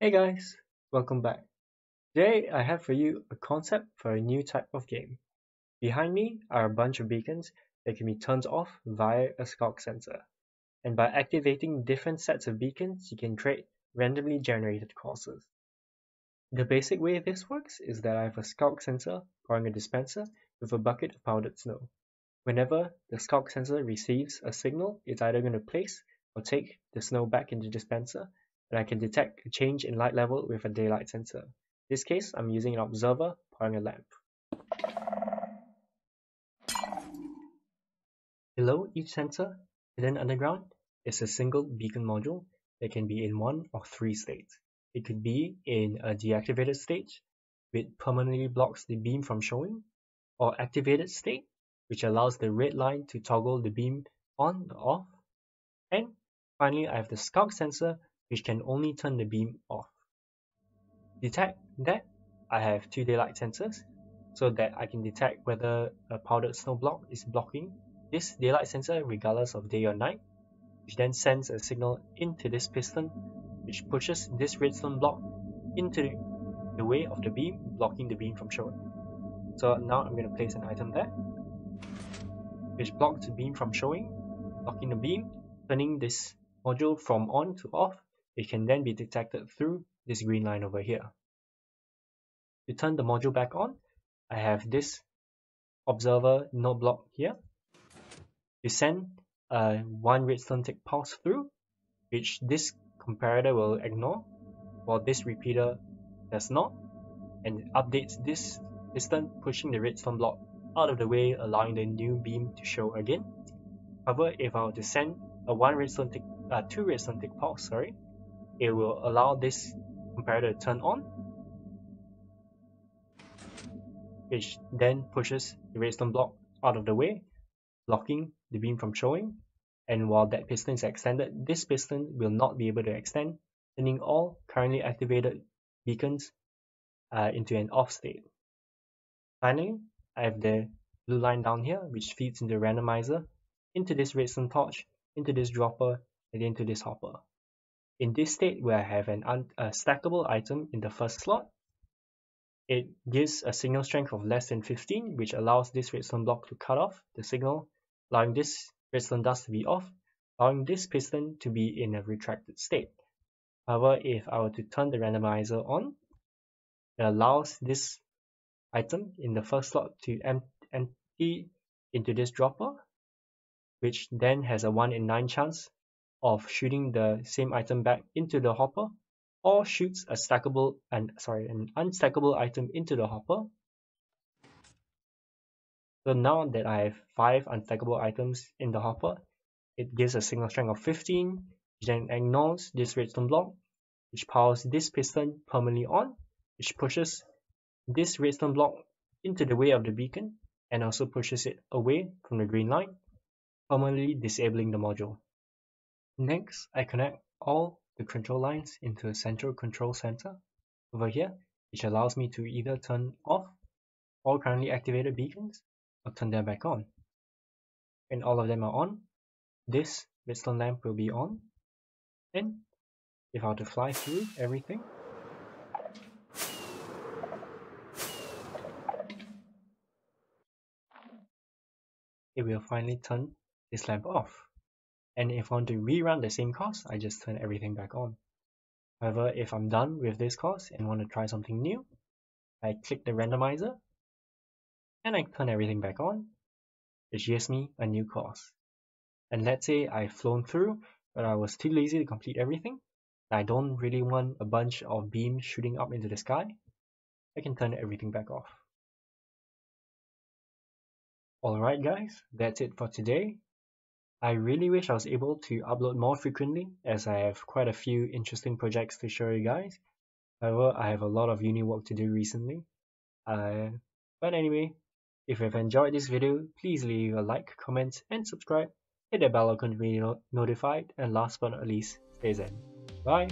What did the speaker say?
Hey guys, welcome back. Today I have for you a concept for a new type of game. Behind me are a bunch of beacons that can be turned off via a sculk sensor. And by activating different sets of beacons, you can create randomly generated courses. The basic way this works is that I have a sculk sensor pouring a dispenser with a bucket of powdered snow. Whenever the sculk sensor receives a signal, it's either going to place or take the snow back into the dispenser, and I can detect a change in light level with a daylight sensor. In this case, I'm using an observer pouring a lamp. Below each sensor, hidden underground, is a single beacon module that can be in one of three states. It could be in a deactivated state, which permanently blocks the beam from showing, or activated state, which allows the red line to toggle the beam on or off, and finally I have the sculk sensor, which can only turn the beam off. To detect that, I have two daylight sensors, so that I can detect whether a powdered snow block is blocking this daylight sensor regardless of day or night, which then sends a signal into this piston, which pushes this redstone block into the way of the beam, blocking the beam from showing. So now I'm going to place an item there, which blocks the beam from showing, blocking the beam, turning this module from on to off. It can then be detected through this green line over here. To turn the module back on, I have this observer node block here. To send one redstone tick pulse through, which this comparator will ignore, while this repeater does not, and updates this piston, pushing the redstone block out of the way, allowing the new beam to show again. However, if I were to send a two redstone tick pulse, it will allow this comparator to turn on, which then pushes the redstone block out of the way, blocking the beam from showing. And while that piston is extended, this piston will not be able to extend, turning all currently activated beacons into an off state. Finally, I have the blue line down here, which feeds into the randomizer, into this redstone torch, into this dropper, and into this hopper. In this state where I have a stackable item in the first slot, it gives a signal strength of less than 15, which allows this redstone block to cut off the signal, allowing this redstone dust to be off, allowing this piston to be in a retracted state. However, if I were to turn the randomizer on, it allows this item in the first slot to empty into this dropper, which then has a 1 in 9 chance of shooting the same item back into the hopper, or shoots an unstackable item into the hopper. So now that I have 5 unstackable items in the hopper, it gives a signal strength of 15, which then ignores this redstone block, which powers this piston permanently on, which pushes this redstone block into the way of the beacon, and also pushes it away from the green line, permanently disabling the module. Next, I connect all the control lines into a central control center over here, which allows me to either turn off all currently activated beacons or turn them back on. When all of them are on, this redstone lamp will be on, and if I were to fly through everything, it will finally turn this lamp off. And if I want to rerun the same course, I just turn everything back on. However, if I'm done with this course and want to try something new, I click the randomizer and I turn everything back on, which gives me a new course. And let's say I've flown through, but I was too lazy to complete everything. I don't really want a bunch of beams shooting up into the sky. I can turn everything back off. Alright guys, that's it for today. I really wish I was able to upload more frequently, as I have quite a few interesting projects to show you guys. However, I have a lot of uni work to do recently. But anyway, if you've enjoyed this video, please leave a like, comment, and subscribe. Hit the bell icon to be notified, and last but not least, stay zen. Bye!